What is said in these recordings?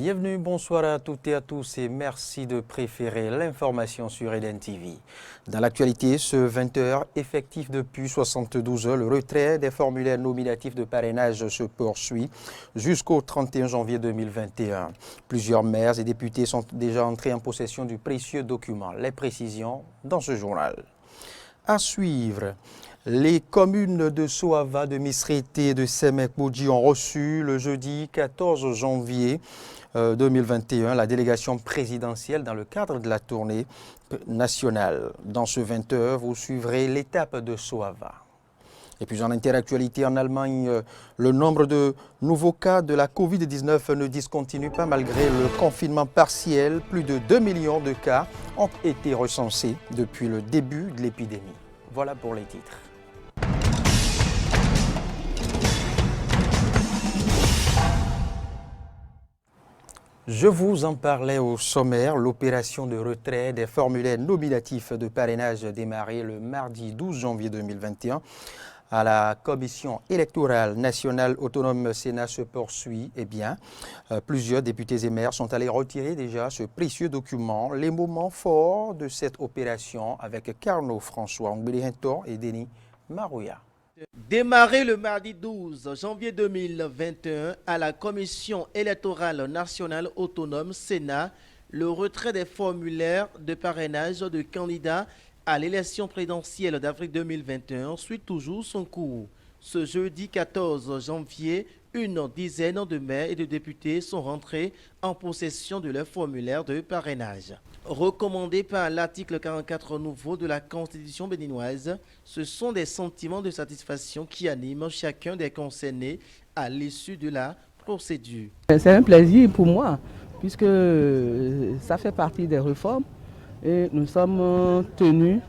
Bienvenue, bonsoir à toutes et à tous et merci de préférer l'information sur Eden TV. Dans l'actualité, ce 20h, effectif depuis 72 heures, le retrait des formulaires nominatifs de parrainage se poursuit jusqu'au 31 janvier 2021. Plusieurs maires et députés sont déjà entrés en possession du précieux document. Les précisions dans ce journal. À suivre. Les communes de Soava, de Misrété et de Semek-Boudji ont reçu le jeudi 14 janvier 2021 la délégation présidentielle dans le cadre de la tournée nationale. Dans ce 20h, vous suivrez l'étape de Soava. Et puis en interactualité en Allemagne, le nombre de nouveaux cas de la Covid-19 ne discontinue pas malgré le confinement partiel. Plus de 2 millions de cas ont été recensés depuis le début de l'épidémie. Voilà pour les titres. Je vous en parlais au sommaire, l'opération de retrait des formulaires nominatifs de parrainage démarrée le mardi 12 janvier 2021 à la Commission électorale nationale autonome Sénat se poursuit. Eh bien, plusieurs députés et maires sont allés retirer déjà ce précieux document. Les moments forts de cette opération avec Carnot François Ngbeli-Hinton et Denis Marouya. Démarré le mardi 12 janvier 2021 à la Commission électorale nationale autonome Sénat, le retrait des formulaires de parrainage de candidats à l'élection présidentielle d'avril 2021 suit toujours son cours. Ce jeudi 14 janvier, une dizaine de maires et de députés sont rentrés en possession de leur formulaire de parrainage. Recommandé par l'article 44 nouveau de la Constitution béninoise, ce sont des sentiments de satisfaction qui animent chacun des concernés à l'issue de la procédure. C'est un plaisir pour moi, puisque ça fait partie des réformes et nous sommes tenus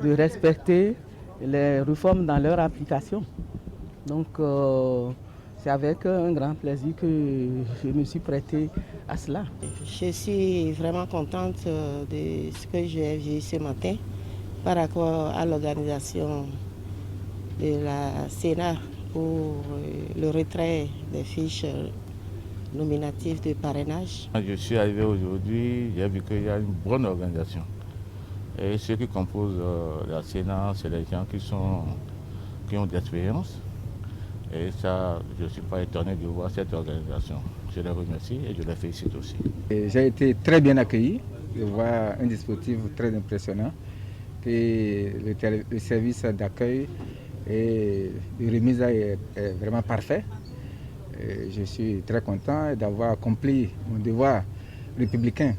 de respecter les réformes dans leur application. Donc, c'est avec un grand plaisir que je me suis prêtée à cela. Je suis vraiment contente de ce que j'ai vu ce matin par rapport à l'organisation de la Sénat pour le retrait des fiches nominatives de parrainage. Je suis arrivé aujourd'hui, j'ai vu qu'il y a une bonne organisation. Et ceux qui composent la Sénat, c'est les gens qui ont de l'expérience. Et ça, je ne suis pas étonné de voir cette organisation. Je les remercie et je les félicite aussi. J'ai été très bien accueilli de voir un dispositif très impressionnant. Et le service d'accueil et de remise est vraiment parfait. Et je suis très content d'avoir accompli mon devoir républicain.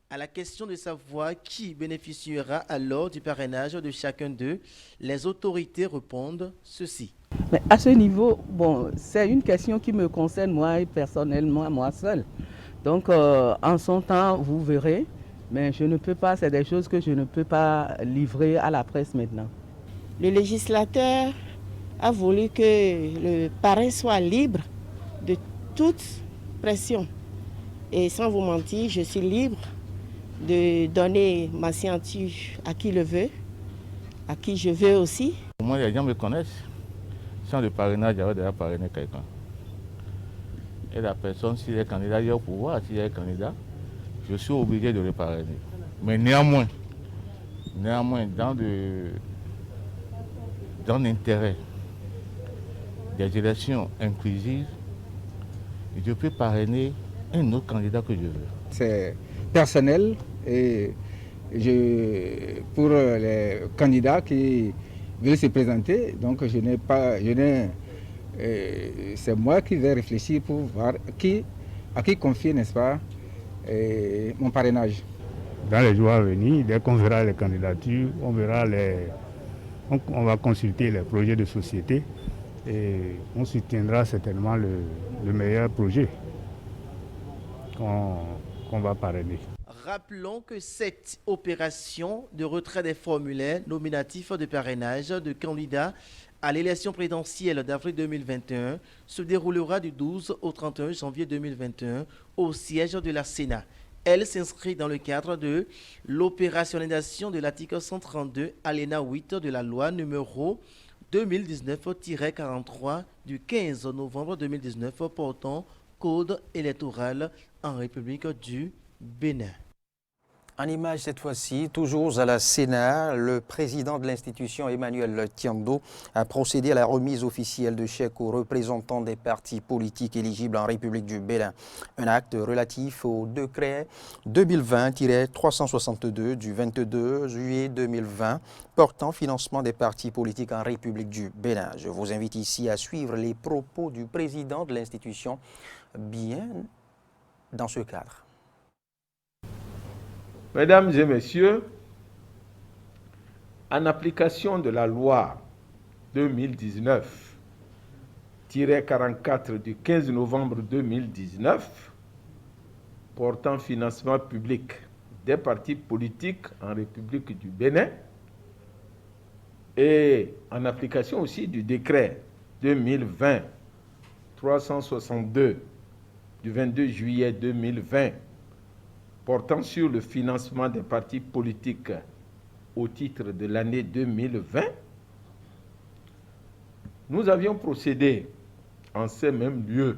À la question de savoir qui bénéficiera alors du parrainage de chacun d'eux, les autorités répondent ceci. Mais à ce niveau, bon, c'est une question qui me concerne moi personnellement, moi seul. Donc, en son temps, vous verrez, mais je ne peux pas, c'est des choses que je ne peux pas livrer à la presse maintenant. Le législateur a voulu que le parrain soit libre de toute pression. Et sans vous mentir, je suis libre de donner ma signature à qui le veut, à qui je veux aussi. Moi, les gens me connaissent. Sans le parrainage, j'avais déjà parrainé quelqu'un. Et la personne, s'il est candidat, il est au pouvoir. S'il est candidat, je suis obligé de le parrainer. Mais néanmoins, dans l'intérêt des élections inclusives, je peux parrainer un autre candidat que je veux. C'est personnel et pour les candidats qui veulent se présenter, donc c'est moi qui vais réfléchir pour voir à qui confier, n'est-ce pas, mon parrainage. Dans les jours à venir, dès qu'on verra les candidatures, on va consulter les projets de société et on soutiendra certainement le meilleur projet qu'on va parrainer. Rappelons que cette opération de retrait des formulaires nominatifs de parrainage de candidats à l'élection présidentielle d'avril 2021 se déroulera du 12 au 31 janvier 2021 au siège de la Sénat. Elle s'inscrit dans le cadre de l'opérationnalisation de l'article 132 alinéa 8 de la loi numéro 2019-43 du 15 novembre 2019 portant Code électoral en République du Bénin. En image cette fois-ci, toujours à la Sénat, le président de l'institution Emmanuel Tiando a procédé à la remise officielle de chèques aux représentants des partis politiques éligibles en République du Bénin. Un acte relatif au décret 2020-362 du 22 juillet 2020 portant financement des partis politiques en République du Bénin. Je vous invite ici à suivre les propos du président de l'institution bien dans ce cadre. Mesdames et messieurs, en application de la loi 2019-44 du 15 novembre 2019 portant financement public des partis politiques en République du Bénin et en application aussi du décret 2020-362 du 22 juillet 2020 portant sur le financement des partis politiques au titre de l'année 2020, nous avions procédé en ces mêmes lieux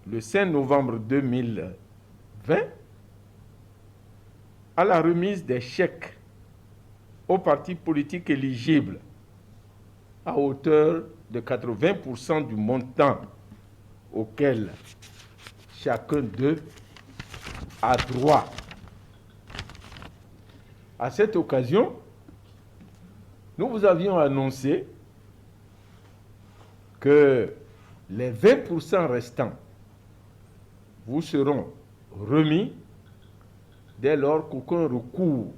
le 5 novembre 2020 à la remise des chèques aux partis politiques éligibles à hauteur de 80% du montant auquel chacun d'eux a droit. À cette occasion, nous vous avions annoncé que les 20% restants vous seront remis dès lors qu'aucun recours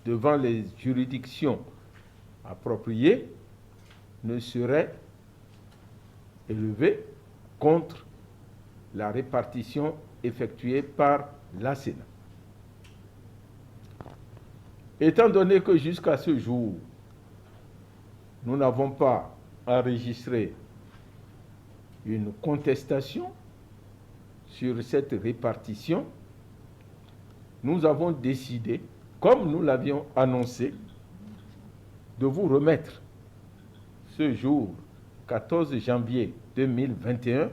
devant les juridictions appropriées ne serait élevé contre la répartition effectuée par la Sénat. Étant donné que jusqu'à ce jour, nous n'avons pas enregistré une contestation sur cette répartition, nous avons décidé, comme nous l'avions annoncé, de vous remettre ce jour, 14 janvier 2021,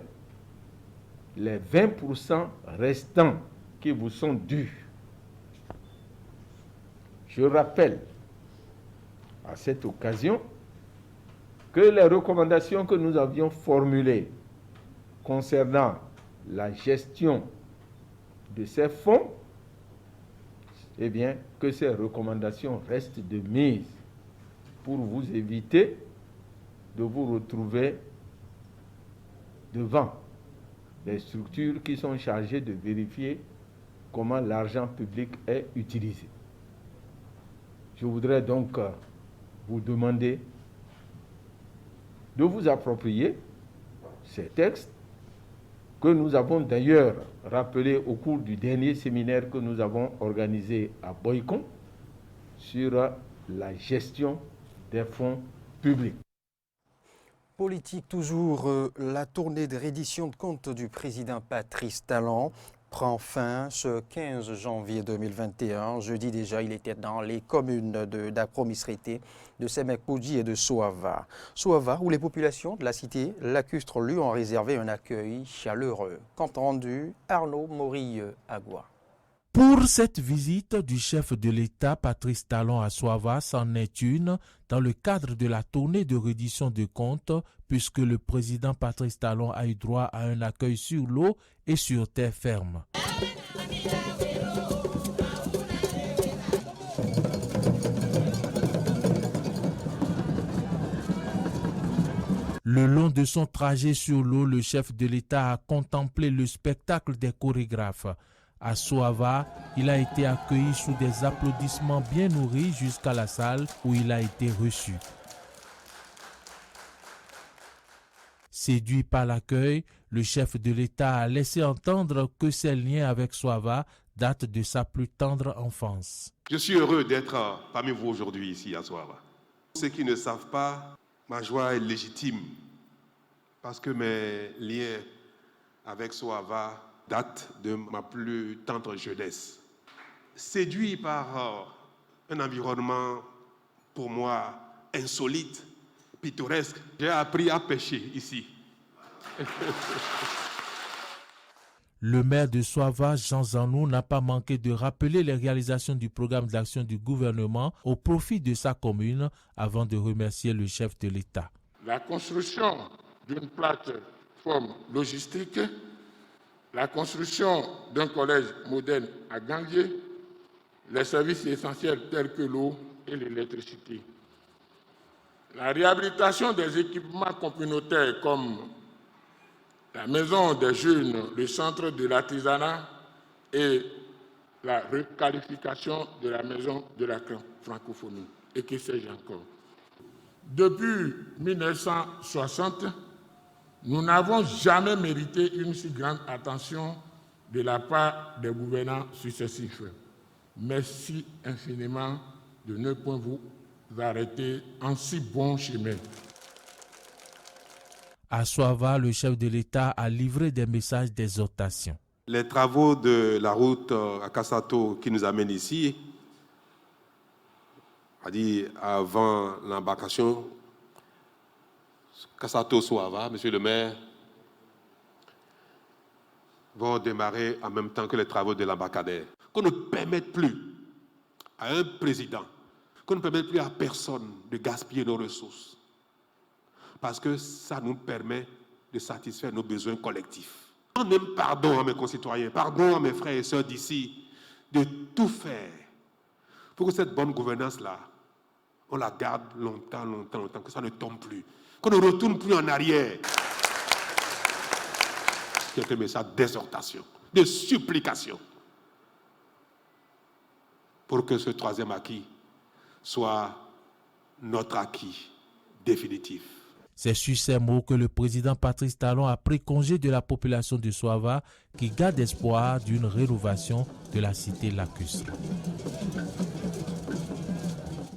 les 20% restants qui vous sont dus. Je rappelle à cette occasion que les recommandations que nous avions formulées concernant la gestion de ces fonds, eh bien, que ces recommandations restent de mise pour vous éviter de vous retrouver devant des structures qui sont chargées de vérifier comment l'argent public est utilisé. Je voudrais donc vous demander de vous approprier ces textes que nous avons d'ailleurs rappelés au cours du dernier séminaire que nous avons organisé à Boycon sur la gestion des fonds publics. Politique toujours, la tournée de reddition de comptes du président Patrice Talon prend fin ce 15 janvier 2021. Jeudi déjà, il était dans les communes d'Akro-Misrété, de Semek-Podji et de Soava. Soava, où les populations de la cité lacustre lui ont réservé un accueil chaleureux. Compte rendu, Arnaud Morille-Agua. Pour cette visite du chef de l'État, Patrice Talon à Soava, c'en est une dans le cadre de la tournée de reddition de comptes, puisque le président Patrice Talon a eu droit à un accueil sur l'eau et sur terre ferme. Le long de son trajet sur l'eau, le chef de l'État a contemplé le spectacle des chorégraphes. À Soava, il a été accueilli sous des applaudissements bien nourris jusqu'à la salle où il a été reçu. Séduit par l'accueil, le chef de l'État a laissé entendre que ses liens avec Soava datent de sa plus tendre enfance. Je suis heureux d'être parmi vous aujourd'hui ici à Soava. Ceux qui ne savent pas, ma joie est légitime parce que mes liens avec Soava date de ma plus tendre jeunesse. Séduit par un environnement pour moi insolite, pittoresque, j'ai appris à pêcher ici. Le maire de Soava, Jean Zanou, n'a pas manqué de rappeler les réalisations du programme d'action du gouvernement au profit de sa commune avant de remercier le chef de l'État. La construction d'une plateforme logistique, la construction d'un collège moderne à Gangué, les services essentiels tels que l'eau et l'électricité. La réhabilitation des équipements communautaires comme la maison des jeunes, le centre de l'artisanat et la requalification de la maison de la francophonie. Et que sais-je encore. Depuis 1960, nous n'avons jamais mérité une si grande attention de la part des gouvernants successifs. Merci infiniment de ne point vous arrêter en si bon chemin. À Soava, le chef de l'État a livré des messages d'exhortation. Les travaux de la route à Kassato qui nous amènent ici, c'est-à-dire avant l'embarcation Kassato-Soava, monsieur le maire, vont démarrer en même temps que les travaux de l'embarcadère. Qu'on ne permette plus à un président, qu'on ne permette plus à personne de gaspiller nos ressources. Parce que ça nous permet de satisfaire nos besoins collectifs. On demande pardon à mes concitoyens, pardon à mes frères et sœurs d'ici, de tout faire pour que cette bonne gouvernance-là, on la garde longtemps, que ça ne tombe plus, qu'on ne retourne plus en arrière. C'est un message d'exhortation, de supplication, pour que ce troisième acquis soit notre acquis définitif. C'est sur ces mots que le président Patrice Talon a pris congé de la population de Soava qui garde espoir d'une rénovation de la cité lacustre.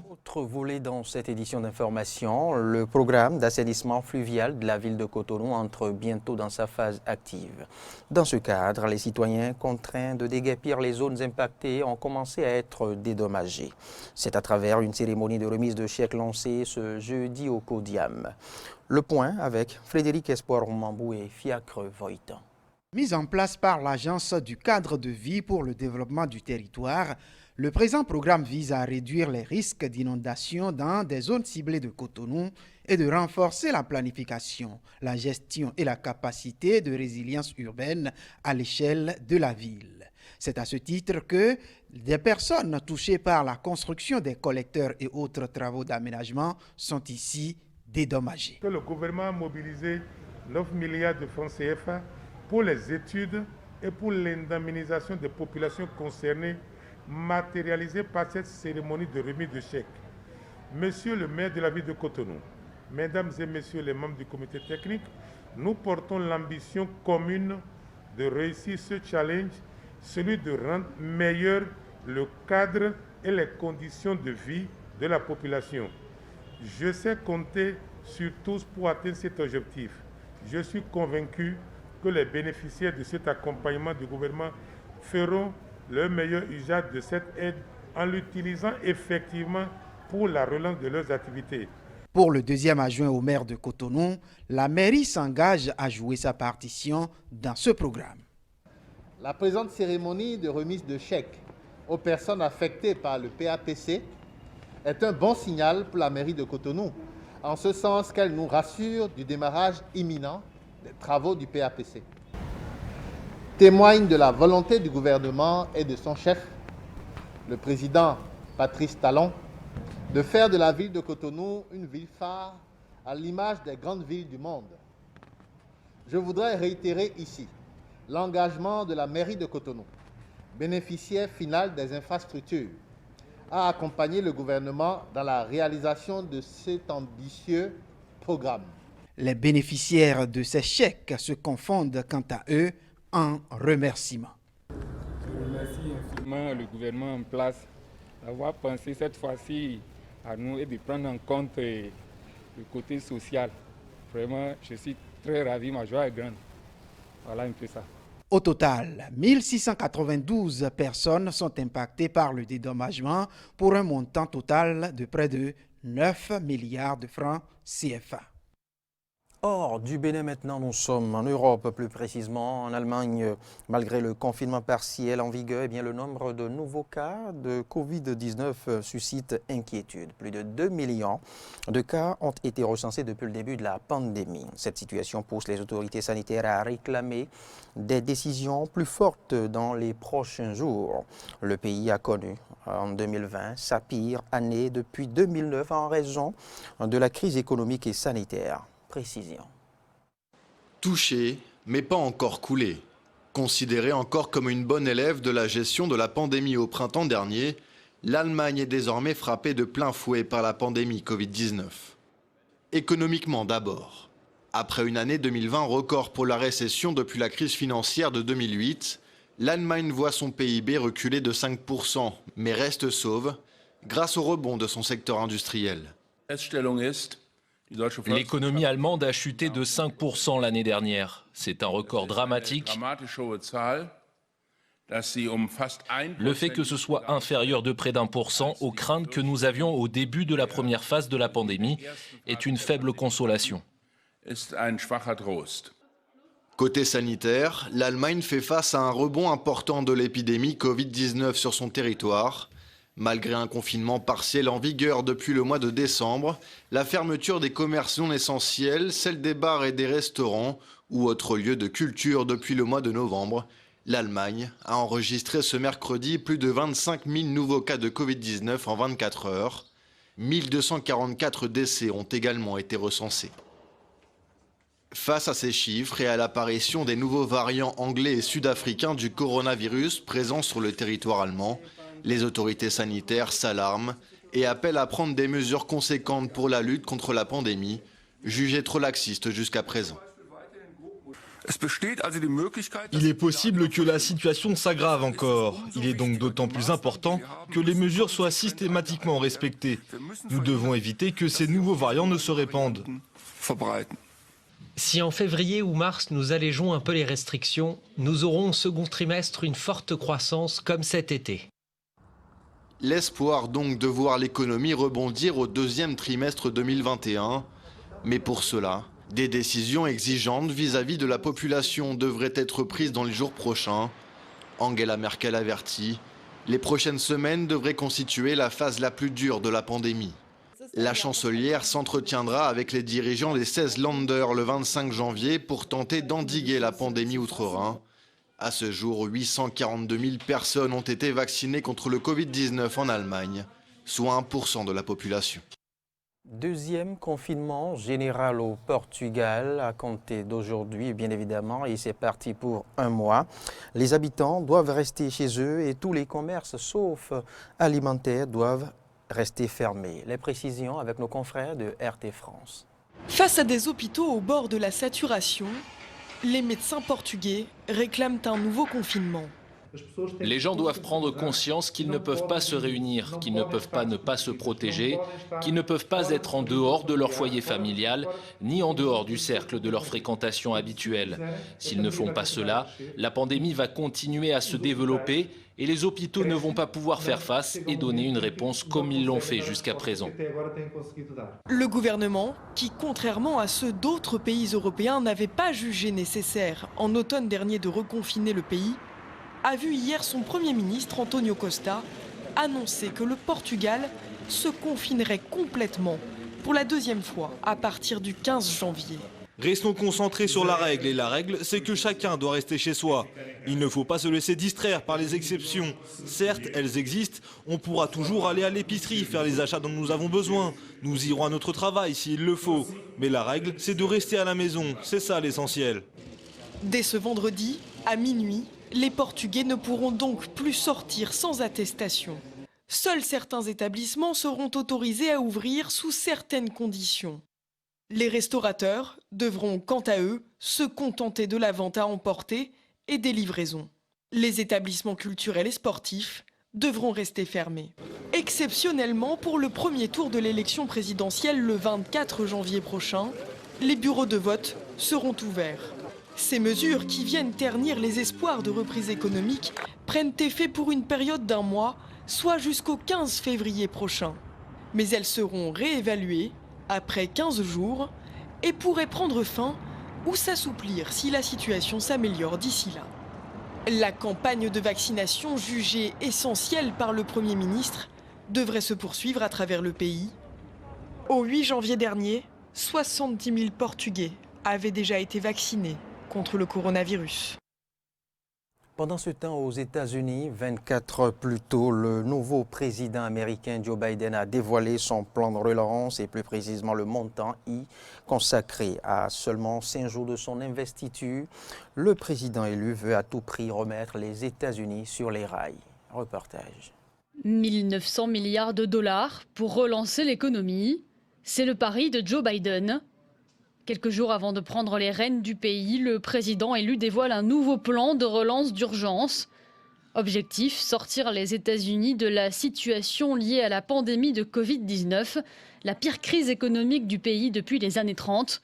Autre volet dans cette édition d'information, le programme d'assainissement fluvial de la ville de Cotonou entre bientôt dans sa phase active. Dans ce cadre, les citoyens contraints de déguerpir les zones impactées ont commencé à être dédommagés. C'est à travers une cérémonie de remise de chèques lancée ce jeudi au Codiam. Le point avec Frédéric Espoir-Mambou et Fiacre Voitan. Mise en place par l'Agence du cadre de vie pour le développement du territoire, le présent programme vise à réduire les risques d'inondation dans des zones ciblées de Cotonou et de renforcer la planification, la gestion et la capacité de résilience urbaine à l'échelle de la ville. C'est à ce titre que des personnes touchées par la construction des collecteurs et autres travaux d'aménagement sont ici dédommagées. Que le gouvernement a mobilisé 9 milliards de francs CFA pour les études et pour l'indemnisation des populations concernées, matérialisée par cette cérémonie de remise de chèques. Monsieur le maire de la ville de Cotonou, mesdames et messieurs les membres du comité technique, nous portons l'ambition commune de réussir ce challenge, celui de rendre meilleur le cadre et les conditions de vie de la population. Je sais compter sur tous pour atteindre cet objectif. Je suis convaincu que les bénéficiaires de cet accompagnement du gouvernement feront le meilleur usage de cette aide en l'utilisant effectivement pour la relance de leurs activités. Pour le deuxième adjoint au maire de Cotonou, la mairie s'engage à jouer sa partition dans ce programme. La présente cérémonie de remise de chèques aux personnes affectées par le PAPC est un bon signal pour la mairie de Cotonou, en ce sens qu'elle nous rassure du démarrage imminent des travaux du PAPC. Témoigne de la volonté du gouvernement et de son chef, le président Patrice Talon, de faire de la ville de Cotonou une ville phare à l'image des grandes villes du monde. Je voudrais réitérer ici l'engagement de la mairie de Cotonou, bénéficiaire final des infrastructures, à accompagner le gouvernement dans la réalisation de cet ambitieux programme. Les bénéficiaires de ces chèques se confondent quant à eux en remerciements. Je remercie infiniment le gouvernement en place d'avoir pensé cette fois-ci à nous et de prendre en compte le côté social. Vraiment, je suis très ravi, ma joie est grande. Voilà un peu ça. Au total, 1692 personnes sont impactées par le dédommagement pour un montant total de près de 9 milliards de francs CFA. hors du Bénin maintenant, nous sommes en Europe, plus précisément en Allemagne. Malgré le confinement partiel en vigueur, eh bien, le nombre de nouveaux cas de Covid-19 suscite inquiétude. Plus de 2 millions de cas ont été recensés depuis le début de la pandémie. Cette situation pousse les autorités sanitaires à réclamer des décisions plus fortes dans les prochains jours. Le pays a connu en 2020 sa pire année depuis 2009 en raison de la crise économique et sanitaire. Précision. Touché, mais pas encore coulé. Considéré encore comme une bonne élève de la gestion de la pandémie au printemps dernier, l'Allemagne est désormais frappée de plein fouet par la pandémie Covid-19. Économiquement d'abord. Après une année 2020 record pour la récession depuis la crise financière de 2008, l'Allemagne voit son PIB reculer de 5%, mais reste sauve grâce au rebond de son secteur industriel. L'économie allemande a chuté de 5% l'année dernière. C'est un record dramatique. Le fait que ce soit inférieur de près d'1% aux craintes que nous avions au début de la première phase de la pandémie est une faible consolation. Côté sanitaire, l'Allemagne fait face à un rebond important de l'épidémie Covid-19 sur son territoire. Malgré un confinement partiel en vigueur depuis le mois de décembre, la fermeture des commerces non essentiels, celle des bars et des restaurants ou autres lieux de culture depuis le mois de novembre, l'Allemagne a enregistré ce mercredi plus de 25 000 nouveaux cas de Covid-19 en 24 heures. 1244 décès ont également été recensés. Face à ces chiffres et à l'apparition des nouveaux variants anglais et sud-africains du coronavirus présents sur le territoire allemand, les autorités sanitaires s'alarment et appellent à prendre des mesures conséquentes pour la lutte contre la pandémie, jugée trop laxiste jusqu'à présent. Il est possible que la situation s'aggrave encore. Il est donc d'autant plus important que les mesures soient systématiquement respectées. Nous devons éviter que ces nouveaux variants ne se répandent. Si en février ou mars nous allégeons un peu les restrictions, nous aurons au second trimestre une forte croissance comme cet été. L'espoir donc de voir l'économie rebondir au deuxième trimestre 2021. Mais pour cela, des décisions exigeantes vis-à-vis de la population devraient être prises dans les jours prochains. Angela Merkel avertit, les prochaines semaines devraient constituer la phase la plus dure de la pandémie. La chancelière s'entretiendra avec les dirigeants des 16 Länder le 25 janvier pour tenter d'endiguer la pandémie outre-Rhin. À ce jour, 842 000 personnes ont été vaccinées contre le Covid-19 en Allemagne, soit 1% de la population. Deuxième confinement général au Portugal à compter d'aujourd'hui, bien évidemment, et c'est parti pour un mois. Les habitants doivent rester chez eux et tous les commerces, sauf alimentaires, doivent rester fermés. Les précisions avec nos confrères de RT France. Face à des hôpitaux au bord de la saturation, les médecins portugais réclament un nouveau confinement. Les gens doivent prendre conscience qu'ils ne peuvent pas se réunir, qu'ils ne peuvent pas ne pas se protéger, qu'ils ne peuvent pas être en dehors de leur foyer familial, ni en dehors du cercle de leur fréquentation habituelle. S'ils ne font pas cela, la pandémie va continuer à se développer et les hôpitaux ne vont pas pouvoir faire face et donner une réponse comme ils l'ont fait jusqu'à présent. Le gouvernement, qui contrairement à ceux d'autres pays européens n'avait pas jugé nécessaire en automne dernier de reconfiner le pays, a vu hier son Premier ministre António Costa annoncer que le Portugal se confinerait complètement pour la deuxième fois à partir du 15 janvier. Restons concentrés sur la règle, et la règle, c'est que chacun doit rester chez soi. Il ne faut pas se laisser distraire par les exceptions. Certes, elles existent, on pourra toujours aller à l'épicerie, faire les achats dont nous avons besoin. Nous irons à notre travail s'il le faut. Mais la règle, c'est de rester à la maison, c'est ça l'essentiel. Dès ce vendredi, à minuit, les Portugais ne pourront donc plus sortir sans attestation. Seuls certains établissements seront autorisés à ouvrir sous certaines conditions. Les restaurateurs devront, quant à eux, se contenter de la vente à emporter et des livraisons. Les établissements culturels et sportifs devront rester fermés. Exceptionnellement, pour le premier tour de l'élection présidentielle le 24 janvier prochain, les bureaux de vote seront ouverts. Ces mesures, qui viennent ternir les espoirs de reprise économique, prennent effet pour une période d'1 mois, soit jusqu'au 15 février prochain. Mais elles seront réévaluées après 15 jours et pourrait prendre fin ou s'assouplir si la situation s'améliore d'ici là. La campagne de vaccination jugée essentielle par le Premier ministre devrait se poursuivre à travers le pays. Au 8 janvier dernier, 70 000 Portugais avaient déjà été vaccinés contre le coronavirus. Pendant ce temps, aux États-Unis, 24 heures plus tôt, le nouveau président américain Joe Biden a dévoilé son plan de relance et plus précisément le montant consacré. À seulement 5 jours de son investiture, le président élu veut à tout prix remettre les États-Unis sur les rails. Reportage. 1 900 milliards de dollars pour relancer l'économie. C'est le pari de Joe Biden. Quelques jours avant de prendre les rênes du pays, le président élu dévoile un nouveau plan de relance d'urgence. Objectif, sortir les États-Unis de la situation liée à la pandémie de Covid-19, la pire crise économique du pays depuis les années 30.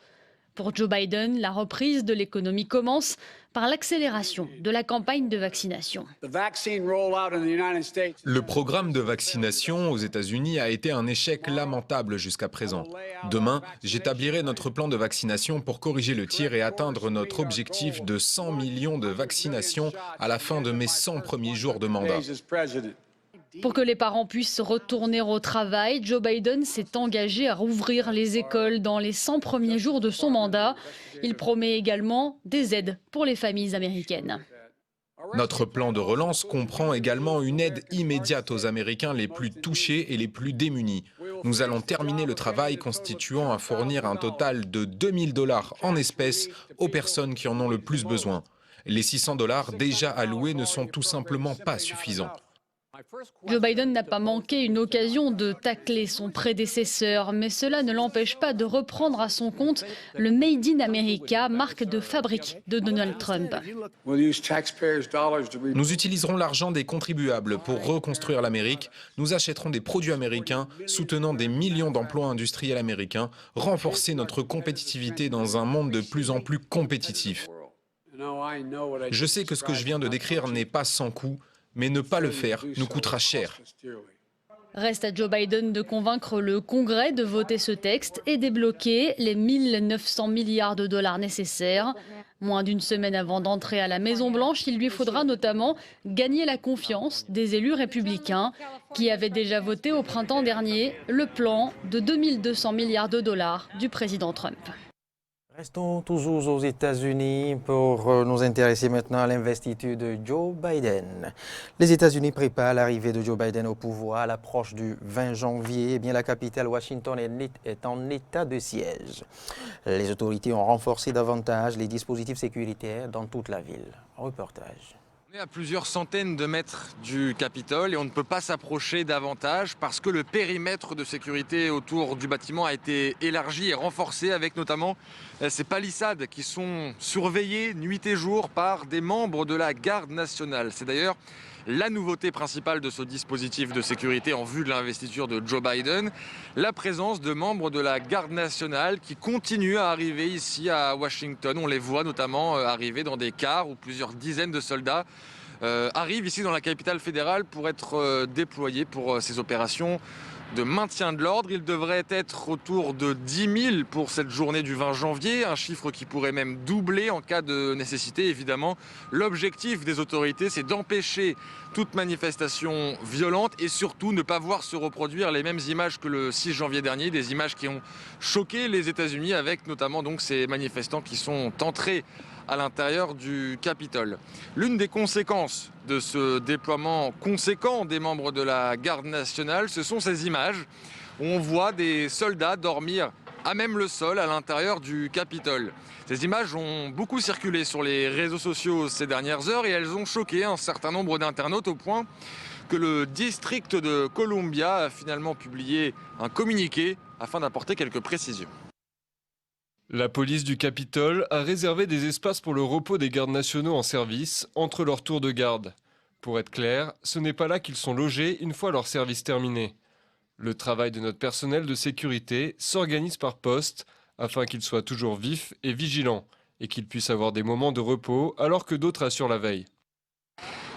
Pour Joe Biden, la reprise de l'économie commence par l'accélération de la campagne de vaccination. Le programme de vaccination aux États-Unis a été un échec lamentable jusqu'à présent. Demain, j'établirai notre plan de vaccination pour corriger le tir et atteindre notre objectif de 100 millions de vaccinations à la fin de mes 100 premiers jours de mandat. Pour que les parents puissent retourner au travail, Joe Biden s'est engagé à rouvrir les écoles dans les 100 premiers jours de son mandat. Il promet également des aides pour les familles américaines. Notre plan de relance comprend également une aide immédiate aux Américains les plus touchés et les plus démunis. Nous allons terminer le travail constituant à fournir un total de 2 000 $ en espèces aux personnes qui en ont le plus besoin. Les 600 $ déjà alloués ne sont tout simplement pas suffisants. Joe Biden n'a pas manqué une occasion de tacler son prédécesseur, mais cela ne l'empêche pas de reprendre à son compte le Made in America, marque de fabrique de Donald Trump. Nous utiliserons l'argent des contribuables pour reconstruire l'Amérique. Nous achèterons des produits américains, soutenant des millions d'emplois industriels américains, renforcer notre compétitivité dans un monde de plus en plus compétitif. Je sais que ce que je viens de décrire n'est pas sans coût, mais ne pas le faire nous coûtera cher. Reste à Joe Biden de convaincre le Congrès de voter ce texte et débloquer les 1 900 milliards de dollars nécessaires. Moins d'une semaine avant d'entrer à la Maison-Blanche, il lui faudra notamment gagner la confiance des élus républicains qui avaient déjà voté au printemps dernier le plan de 2 200 milliards de dollars du président Trump. Restons toujours aux États-Unis pour nous intéresser maintenant à l'investiture de Joe Biden. Les États-Unis préparent l'arrivée de Joe Biden au pouvoir à l'approche du 20 janvier. Eh bien, la capitale Washington est en état de siège. Les autorités ont renforcé davantage les dispositifs sécuritaires dans toute la ville. Reportage. On est à plusieurs centaines de mètres du Capitole et on ne peut pas s'approcher davantage parce que le périmètre de sécurité autour du bâtiment a été élargi et renforcé avec notamment ces palissades qui sont surveillées nuit et jour par des membres de la Garde nationale. C'est d'ailleurs la nouveauté principale de ce dispositif de sécurité en vue de l'investiture de Joe Biden, la présence de membres de la Garde nationale qui continuent à arriver ici à Washington. On les voit notamment arriver dans des cars où plusieurs dizaines de soldats arrivent ici dans la capitale fédérale pour être déployés pour ces opérations de maintien de l'ordre. Il devrait être autour de 10 000 pour cette journée du 20 janvier, un chiffre qui pourrait même doubler en cas de nécessité, évidemment. L'objectif des autorités, c'est d'empêcher toute manifestation violente et surtout ne pas voir se reproduire les mêmes images que le 6 janvier dernier, des images qui ont choqué les États-Unis avec notamment donc ces manifestants qui sont entrés à l'intérieur du Capitole. L'une des conséquences de ce déploiement conséquent des membres de la Garde nationale, ce sont ces images où on voit des soldats dormir à même le sol à l'intérieur du Capitole. Ces images ont beaucoup circulé sur les réseaux sociaux ces dernières heures et elles ont choqué un certain nombre d'internautes au point que le district de Columbia a finalement publié un communiqué afin d'apporter quelques précisions. La police du Capitole a réservé des espaces pour le repos des gardes nationaux en service entre leurs tours de garde. Pour être clair, ce n'est pas là qu'ils sont logés une fois leur service terminé. Le travail de notre personnel de sécurité s'organise par poste afin qu'ils soient toujours vifs et vigilants et qu'ils puissent avoir des moments de repos alors que d'autres assurent la veille.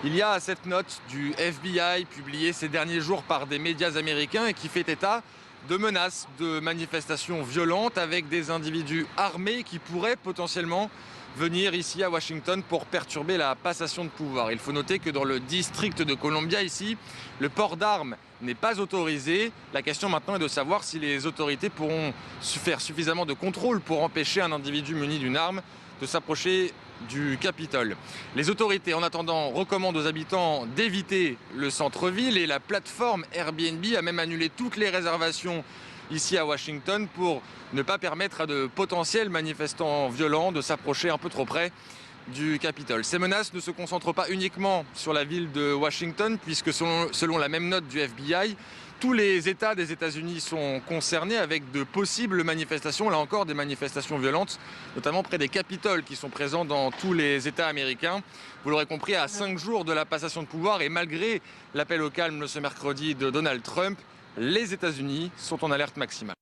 Il y a cette note du FBI publiée ces derniers jours par des médias américains et qui fait état de menaces, de manifestations violentes avec des individus armés qui pourraient potentiellement venir ici à Washington pour perturber la passation de pouvoir. Il faut noter que dans le district de Columbia, ici, le port d'armes n'est pas autorisé. La question maintenant est de savoir si les autorités pourront faire suffisamment de contrôle pour empêcher un individu muni d'une arme de s'approcher du Capitole. Les autorités, en attendant, recommandent aux habitants d'éviter le centre-ville et la plateforme Airbnb a même annulé toutes les réservations ici à Washington pour ne pas permettre à de potentiels manifestants violents de s'approcher un peu trop près du Capitole. Ces menaces ne se concentrent pas uniquement sur la ville de Washington, puisque selon la même note du FBI, tous les États des États-Unis sont concernés avec de possibles manifestations, là encore des manifestations violentes, notamment près des Capitoles qui sont présents dans tous les États américains. Vous l'aurez compris, à 5 jours de la passation de pouvoir et malgré l'appel au calme ce mercredi de Donald Trump, les États-Unis sont en alerte maximale.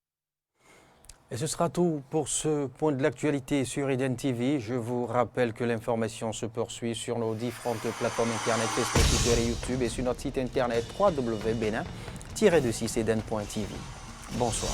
Et ce sera tout pour ce point de l'actualité sur Eden TV. Je vous rappelle que l'information se poursuit sur nos différentes plateformes internet, Facebook, Twitter et YouTube et sur notre site internet www.benin-eden.tv. Bonsoir.